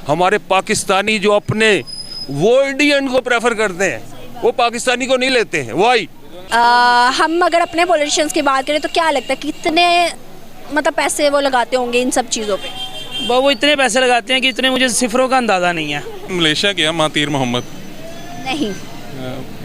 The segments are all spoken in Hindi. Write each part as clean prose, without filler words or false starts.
हमारे पाकिस्तानी जो अपने वो इंडियन को प्रेफर करते हैं, वो पाकिस्तानी को नहीं लेते हैं। वाई हम अगर अपने पॉलिटिशियंस की बात करें तो क्या लगता है कितने मतलब पैसे वो लगाते होंगे इन सब चीज़ों पे? वो इतने पैसे लगाते हैं कि इतने मुझे सिफरों का अंदाज़ा नहीं है। मलेशिया गया महातीर मोहम्मद, नहीं,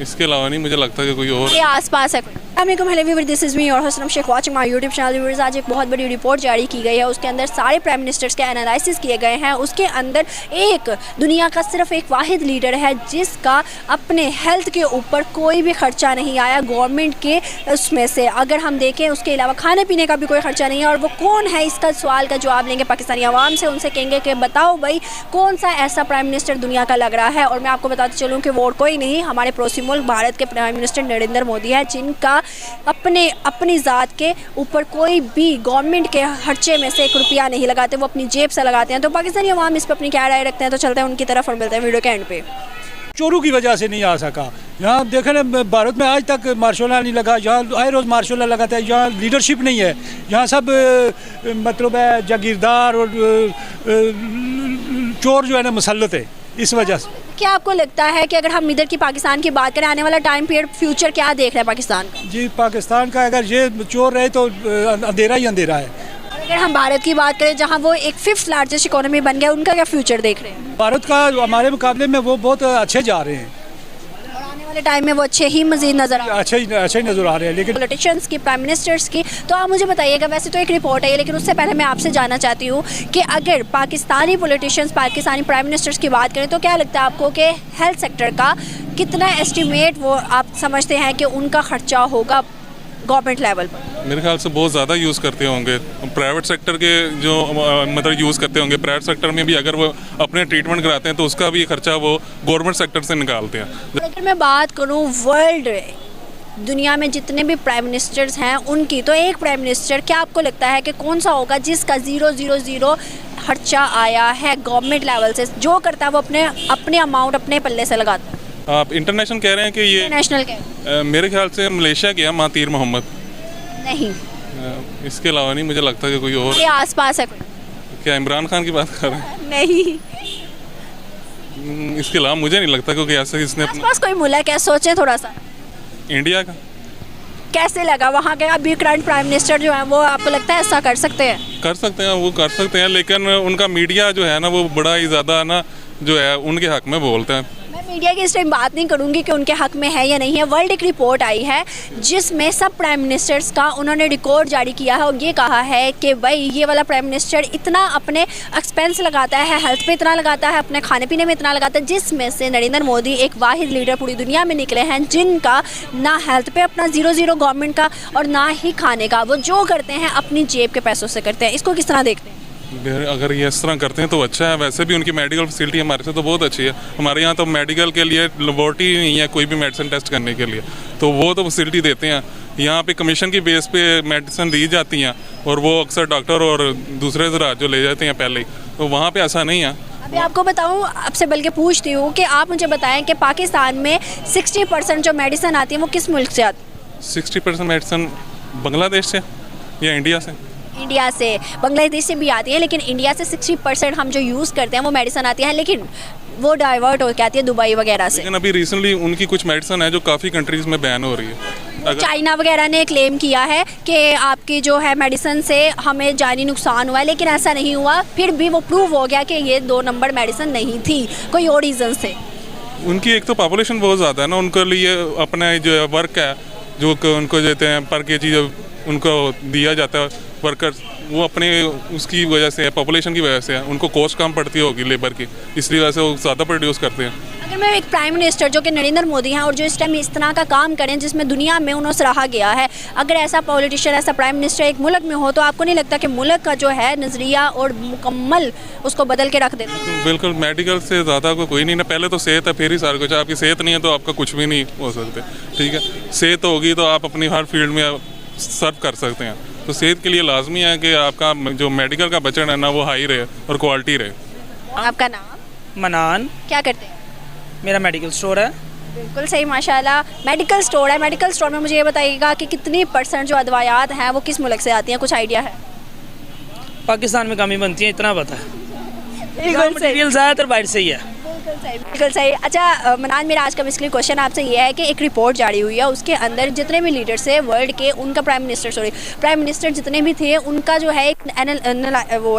इसके अलावा नहीं मुझे लगता कि कोई और। ये आसपास है कोई। अस्सलामुअलैकुम, hello viewers, this is me और Hasan Shaikh watching my YouTube channel. Viewers, आज एक बहुत बड़ी रिपोर्ट जारी की गई है, उसके अंदर सारे प्राइम मिनिस्टर्स के एनालिसिस किए गए हैं। उसके अंदर एक दुनिया का सिर्फ एक वाहिद लीडर है जिसका अपने हेल्थ के ऊपर कोई भी खर्चा नहीं आया गवर्नमेंट के उसमें से। अगर हम देखें उसके अलावा खाने पीने का भी कोई खर्चा नहीं है। और वो कौन है, इसका सवाल का जवाब लेंगे पाकिस्तानी आवाम से। उनसे कहेंगे कि बताओ भाई कौन सा ऐसा प्राइम मिनिस्टर दुनिया का लग रहा है। और मैं आपको बताते चलूँ कि वो कोई नहीं, हमारे पड़ोसी मुल्क भारत के प्राइम मिनिस्टर नरेंद्र मोदी है, जिनका अपनी ज़ात के ऊपर कोई भी गवर्नमेंट के खर्चे में से 1 रुपया नहीं लगाते, वो अपनी जेब से लगाते हैं। तो पाकिस्तानी अवाम इस पर अपनी क्या राय रखते हैं, तो चलते हैं उनकी तरफ और मिलते हैं वीडियो के एंड पे। चोरों की वजह से नहीं आ सका। यहाँ देखें ना, भारत में आज तक मार्शल लॉ नहीं लगा, यहाँ आए रोज़ मार्शल लॉ लगाता है। यहाँ लीडरशिप नहीं है, यहाँ सब मतलब है जागीरदार और चोर जो है ना मुसल्लत है। इस वजह से क्या आपको लगता है कि अगर हम इधर की पाकिस्तान की बात करें, आने वाला टाइम पीरियड फ्यूचर क्या देख रहा है पाकिस्तान का? जी, पाकिस्तान का अगर ये चोर रहे तो अंधेरा ही अंधेरा है। और अगर हम भारत की बात करें, जहां वो एक 5th लार्जेस्ट इकोनॉमी बन गया, उनका क्या फ्यूचर देख रहे हैं? भारत का हमारे मुकाबले में वो बहुत अच्छे जा रहे हैं, और आने वाले टाइम में वो अच्छे ही मजीद नजर आ रहे हैं। अच्छे ही नज़र आ रहे हैं। लेकिन पॉलिटिशियंस की, प्राइम मिनिस्टर्स की, तो आप मुझे बताइएगा, वैसे तो एक रिपोर्ट है लेकिन उससे पहले मैं आपसे जानना चाहती हूँ कि अगर Pakistani politicians, Pakistani prime ministers की बात करें तो क्या लगता है आपको कि हेल्थ सेक्टर का कितना एस्टिमेट वो आप समझते हैं कि उनका खर्चा होगा गवर्नमेंट लेवल पर? मेरे ख्याल से बहुत ज़्यादा यूज़ करते होंगे प्राइवेट सेक्टर के जो मतलब यूज़ करते होंगे। प्राइवेट सेक्टर में भी अगर वो अपने ट्रीटमेंट कराते हैं तो उसका भी खर्चा वो गवर्नमेंट सेक्टर से निकालते हैं। अगर मैं बात करूँ वर्ल्ड दुनिया में जितने भी प्राइम मिनिस्टर्स हैं उनकी, तो एक प्राइम मिनिस्टर क्या आपको लगता है कि कौन सा होगा जिसका 000 खर्चा आया है गवर्नमेंट लेवल से? जो करता है वो अपने अमाउंट अपने पल्ले से लगाता है। आप इंटरनेशनल कह रहे हैं कि ये नेशनल के मेरे ख्याल से मलेशिया गया महातीर मोहम्मद, नहीं, इसके अलावा नहीं मुझे लगता कि कोई और। ये आसपास है कोई? क्या इमरान खान की बात कर रहे हैं? नहीं, इसके अलावा मुझे नहीं लगता, क्योंकि ऐसा इसने आसपास कोई मुल्क है, सोचे थोड़ा सा। इंडिया का कैसे लगा वहाँ के अभी करंट प्राइम मिनिस्टर जो है, वो आपको लगता है ऐसा कर सकते हैं? कर सकते हैं, वो कर सकते हैं, लेकिन उनका मीडिया जो है ना वो बड़ा ही ज़्यादा ना जो है उनके हक में बोलते हैं। मैं मीडिया की इस टाइम बात नहीं करूंगी कि उनके हक में है या नहीं है। वर्ल्ड एक रिपोर्ट आई है जिसमें सब प्राइम मिनिस्टर्स का उन्होंने रिकॉर्ड जारी किया है और ये कहा है कि भाई ये वाला प्राइम मिनिस्टर इतना अपने एक्सपेंस लगाता है, हेल्थ पे इतना लगाता है, अपने खाने पीने में इतना लगाता है, जिसमें से नरेंद्र मोदी एक वाहिद लीडर पूरी दुनिया में निकले हैं जिनका ना हेल्थ पे अपना 0 गवर्नमेंट का और ना ही खाने का। वो जो करते हैं अपनी जेब के पैसों से करते हैं। इसको किस तरह देखते हैं? अगर ये इस तरह करते हैं तो अच्छा है। वैसे भी उनकी मेडिकल फैसिलिटी हमारे से तो बहुत अच्छी है। हमारे यहाँ तो मेडिकल के लिए लेबोरेटरी नहीं है कोई भी मेडिसिन टेस्ट करने के लिए, तो वो तो फैसिलिटी देते हैं। यहाँ पे कमीशन की बेस पे मेडिसिन दी जाती हैं और वो अक्सर डॉक्टर और दूसरे ज़रात जो ले जाते हैं पहले ही, तो वहाँ पे ऐसा नहीं है। अभी आपको बताऊँ, आपसे बल्कि पूछती हूँ कि आप मुझे बताएं कि पाकिस्तान में 60% जो मेडिसिन आती है वो किस मुल्क से आती है? 60% मेडिसिन बांग्लादेश से या इंडिया से? इंडिया से, बांग्लादेश से भी आती है, लेकिन इंडिया से 60% हम जो यूज़ करते हैं वो मेडिसिन आती है, लेकिन वो डाइवर्ट हो के आती है दुबई वगैरह से। लेकिन अभी रिसेंटली उनकी कुछ मेडिसिन है जो काफ़ी कंट्रीज़ में बैन हो रही है। चाइना वगैरह ने क्लेम किया है कि आपकी जो है मेडिसिन से हमें जानी नुकसान हुआ है, लेकिन ऐसा नहीं हुआ। फिर भी वो प्रूव हो गया कि ये 2 नंबर मेडिसिन नहीं थी, कोई और रीज़न से। उनकी एक तो पॉपुलेशन बहुत ज़्यादा है ना, उनके लिए अपना जो वर्क है जो उनको देते हैं पर केजी जो उनको दिया जाता है वर्कर्स, वो अपने उसकी वजह से है, पॉपुलेशन की वजह से है। उनको कॉस्ट कम पड़ती होगी लेबर की, इसलिए वजह से वो ज़्यादा प्रोड्यूस करते हैं। अगर मैं एक प्राइम मिनिस्टर जो कि नरेंद्र मोदी हैं और जो इस टाइम इस तरह का काम करें जिसमें दुनिया में उन्हें सराहा गया है, अगर ऐसा पॉलिटिशियन, ऐसा प्राइम मिनिस्टर एक मुल्क में हो, तो आपको नहीं लगता कि मुल्क का जो है नज़रिया और मुकम्मल उसको बदल के रख देता है? बिल्कुल, मेडिकल से ज़्यादा कोई नहीं ना, पहले तो सेहत है फिर ही सारा कुछ। आपकी सेहत नहीं है तो आपका कुछ भी नहीं हो सकते, ठीक है। सेहत होगी तो आप अपनी हर फील्ड में सर्व कर सकते हैं। तो सेहत के लिए लाजमी है कि आपका जो मेडिकल का बजट है ना वो हाई रहे और क्वालिटी रहे। आपका नाम? मनान। क्या करते हैं? मेरा मेडिकल स्टोर है। बिल्कुल सही, माशाल्लाह। मेडिकल स्टोर है, मेडिकल स्टोर में मुझे ये बताइएगा कि कितनी % जो अदवायात हैं वो किस मुल्क से आती हैं, कुछ आइडिया है? पाकिस्तान में कम ही बनती है, इतना पता है। मटेरियल ज़्यादातर बाहर से ही है। बिल्कुल सही। अच्छा मनान, मेरा आज का बेसिकली क्वेश्चन आपसे ये है कि एक रिपोर्ट जारी हुई है, उसके अंदर जितने भी लीडर्स थे वर्ल्ड के, उनका प्राइम मिनिस्टर जितने भी थे उनका जो है एक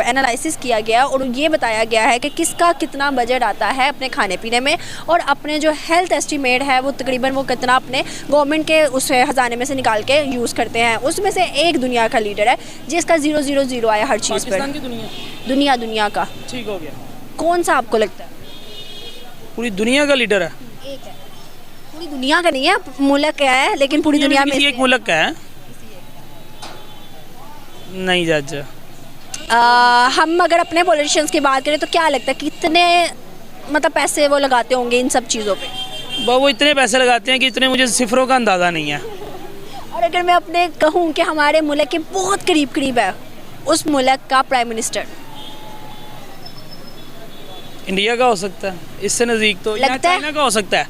एनालिसिस किया गया और ये बताया गया है कि किसका कितना बजट आता है अपने खाने पीने में, और अपने जो हेल्थ एस्टीमेट है वो तकरीबन वो कितना अपने गवर्नमेंट के उस खजाने में से निकाल के यूज़ करते हैं। उसमें से एक दुनिया का लीडर है जिसका 000 आया हर चीज़ पर। दुनिया का ठीक हो गया। कौन सा आपको लगता है? पूरी दुनिया का लीडर है। एक है, पूरी दुनिया का नहीं है, मुल्क का है लेकिन पूरी दुनिया में किसी एक मुल्क का है। नहीं जज, हम अगर अपने पॉलिटिशियंस की बात करें तो क्या लगता है कितने मतलब पैसे वो लगाते होंगे इन सब चीज़ों पे? वो इतने पैसे लगाते हैं कि इतने मुझे सिफरों का अंदाज़ा नहीं है। और अगर मैं अपने कहूँ कि हमारे मुल्क के बहुत करीब है उस मुल्क का प्राइम मिनिस्टर, इंडिया का हो सकता है, इससे नज़दीक तो लगता है चाइना का हो सकता है।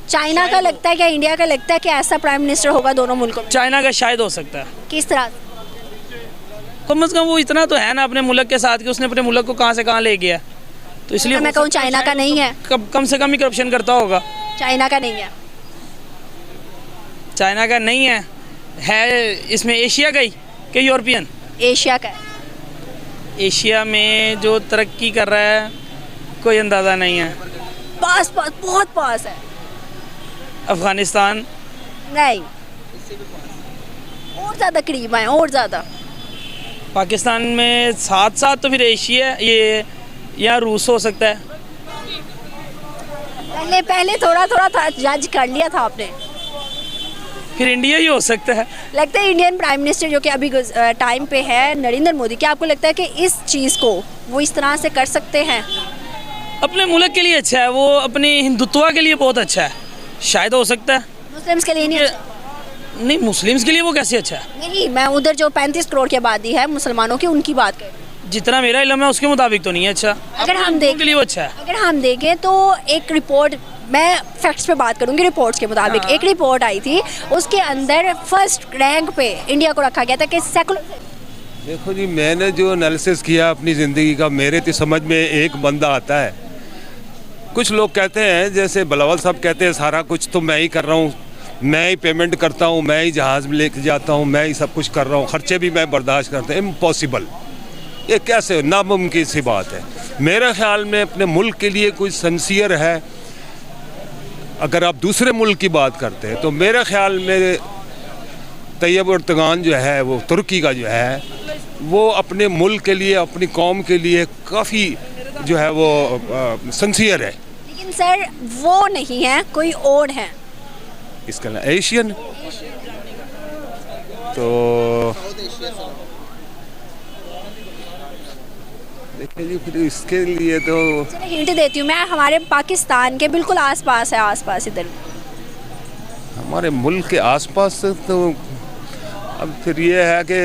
चाइना का लगता है क्या इंडिया का लगता है कि ऐसा प्राइम मिनिस्टर होगा दोनों मुल्कों में? चाइना का शायद हो सकता है। किस तरह? कम से कम वो इतना तो है ना अपने मुल्क के साथ कि उसने अपने मुल्क को कहाँ से कहाँ ले गया, तो इसलिए मैं कहूँ चाइना का नहीं है, कम से कम ही करप्शन करता होगा। चाइना का नहीं है। चाइना का नहीं है इसमें एशिया का ही कि यूरोपियन? एशिया का है। एशिया में जो तरक्की कर रहा है कोई अंदाज़ा नहीं है। पास बहुत पास है। अफगानिस्तान नहीं, और ज़्यादा करीब है, और ज़्यादा। पाकिस्तान में साथ तो फिर एशिया ये या रूस हो सकता है। पहले थोड़ा था, जज कर लिया था आपने। फिर इंडिया ही हो सकता है। लगता है इंडियन प्राइम मिनिस्टर जो कि अभी टाइम पे है नरेंद्र मोदी, क्या आपको लगता है कि इस चीज़ को वो इस तरह से कर सकते हैं? अपने मुल्क के लिए अच्छा है, वो अपने हिंदुत्व के लिए बहुत अच्छा है, शायद हो सकता है। मुस्लिम्स के लिए नहीं अच्छा? नहीं, मुस्लिम्स के लिए वो कैसे अच्छा है? नहीं, मैं उधर जो 35 करोड़ की आबादी है मुसलमानों की, उनकी बात कर, जितना मेरा इल्म है उसके मुताबिक तो नहीं है अच्छा। अगर हम देखें के लिए वो अच्छा है। अगर हम देखें तो एक रिपोर्ट, मैं फैक्ट्स पे बात करूंगी, रिपोर्ट्स के मुताबिक एक रिपोर्ट आई थी, उसके अंदर फर्स्ट रैंक पे इंडिया को रखा गया था कि सेकुलर। देखो जी, मैंने जो एनालिसिस किया अपनी ज़िंदगी का, मेरे तो समझ में एक बंदा आता है। कुछ लोग कहते हैं, जैसे बिलावल साहब कहते हैं सारा कुछ तो मैं ही कर रहा हूँ, मैं ही पेमेंट करता हूँ, मैं ही जहाज़ में लेके जाता हूँ, मैं ही सब कुछ कर रहा हूँ, खर्चे भी मैं बर्दाश्त करता हूँ। इम्पॉसिबल, ये कैसे नामुमकिन सी बात है। मेरे ख्याल में अपने मुल्क के लिए कोई सिंसियर है। अगर आप दूसरे मुल्क की बात करते हैं तो मेरे ख्याल में तैयब एर्दोगान जो है, वो तुर्की का जो है, वो अपने मुल्क के लिए, अपनी कौम के लिए काफ़ी जो है वो सिंसियर है। लेकिन सर वो नहीं है, कोई और है इसका ना एशियन। तो देखिए जी, फिर इसके लिए तो हिंट देती हूँ मैं, हमारे पाकिस्तान के बिल्कुल आसपास है, आसपास इधर हमारे मुल्क के आसपास। तो अब फिर ये है कि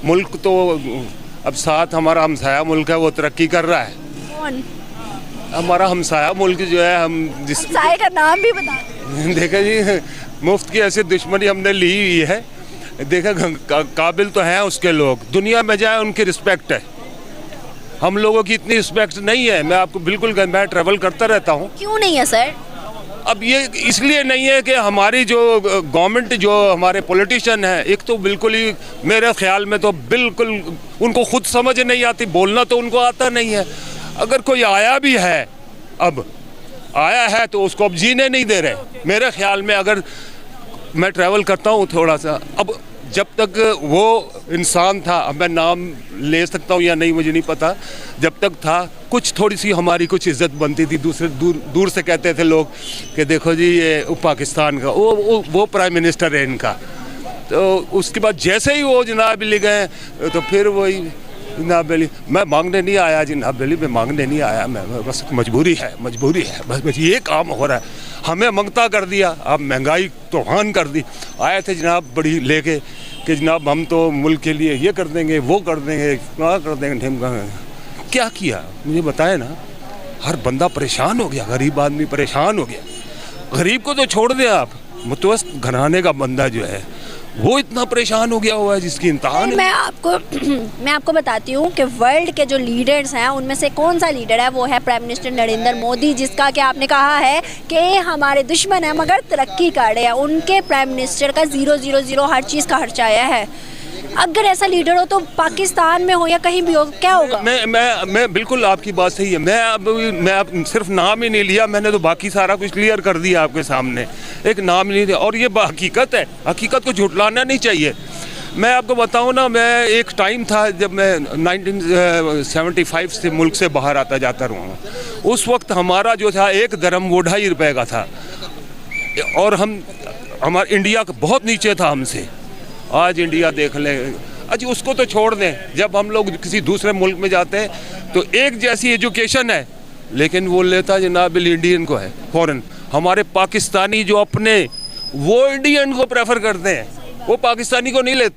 मुल्क तो अब साथ हमारा हमसाया मुल्क है, वो तरक्की कर रहा है। कौन? हमारा हमसाया मुल्क जो है, हम जिस हमसाये का नाम भी बता। देखा जी, मुफ्त की ऐसी दुश्मनी हमने ली हुई है। देखा काबिल तो हैं उसके लोग, दुनिया में जाए उनकी रिस्पेक्ट है, हम लोगों की इतनी रिस्पेक्ट नहीं है। मैं आपको बिल्कुल, मैं ट्रैवल करता रहता हूँ। क्यों नहीं है सर? अब ये इसलिए नहीं है कि हमारी जो गवर्नमेंट, जो हमारे पॉलिटिशियन हैं, एक तो बिल्कुल ही मेरे ख्याल में तो बिल्कुल उनको खुद समझ नहीं आती, बोलना तो उनको आता नहीं है। अगर कोई आया भी है, अब आया है तो उसको अब जीने नहीं दे रहे मेरे ख्याल में। अगर मैं ट्रैवल करता हूँ थोड़ा सा, अब जब तक वो इंसान था, अब मैं नाम ले सकता हूँ या नहीं मुझे नहीं पता, जब तक था कुछ थोड़ी सी हमारी कुछ इज्जत बनती थी। दूर से कहते थे लोग कि देखो जी ये पाकिस्तान का वो प्राइम मिनिस्टर है इनका। तो उसके बाद जैसे ही वो जनाब अली गए तो फिर वही जनाब अली, मैं मांगने नहीं आया जनाब अली, मैं मांगने नहीं आया, मैं बस मजबूरी है बस ये काम हो रहा है, हमें मंगता कर दिया, अब महंगाई तूफान कर दी। आए थे जनाब बड़ी लेके कि जनाब हम तो मुल्क के लिए ये कर देंगे, वो कर देंगे, क्या कर देंगे। क्या किया मुझे बताए ना। हर बंदा परेशान हो गया, गरीब आदमी परेशान हो गया। गरीब को तो छोड़ दें आप, मुतवस्सित घराने का बंदा जो है वो इतना परेशान हो गया हुआ है जिसकी इंतहा नहीं। मैं आपको बताती हूँ कि वर्ल्ड के जो लीडर्स हैं उनमें से कौन सा लीडर है, वो है प्राइम मिनिस्टर नरेंद्र मोदी, जिसका कि आपने कहा है कि हमारे दुश्मन है मगर तरक्की कर रहे हैं। उनके प्राइम मिनिस्टर का 000 हर चीज़ का खर्चा आया है। अगर ऐसा लीडर हो तो पाकिस्तान में हो या कहीं भी हो, क्या होगा? मैं बिल्कुल आपकी बात सही है। मैं अब सिर्फ नाम ही नहीं लिया, मैंने तो बाकी सारा कुछ क्लियर कर दिया आपके सामने। एक नाम नहीं दिया और ये हकीकत है, हकीकत को झुटलाना नहीं चाहिए। मैं आपको बताऊं ना, मैं एक टाइम था जब मैं 1975 से मुल्क से बाहर आता जाता रहा हूँ। उस वक्त हमारा जो था एक दरम वो 2.5 रुपए का था और हमारा इंडिया बहुत नीचे था हमसे। आज इंडिया देख लें, अच्छा उसको तो छोड़ दें, जब हम लोग किसी दूसरे मुल्क में जाते हैं तो एक जैसी एजुकेशन है लेकिन वो लेता जनाब इंडियन को है फॉरेन। हमारे पाकिस्तानी जो अपने वो इंडियन को प्रेफर करते हैं, वो पाकिस्तानी को नहीं लेते।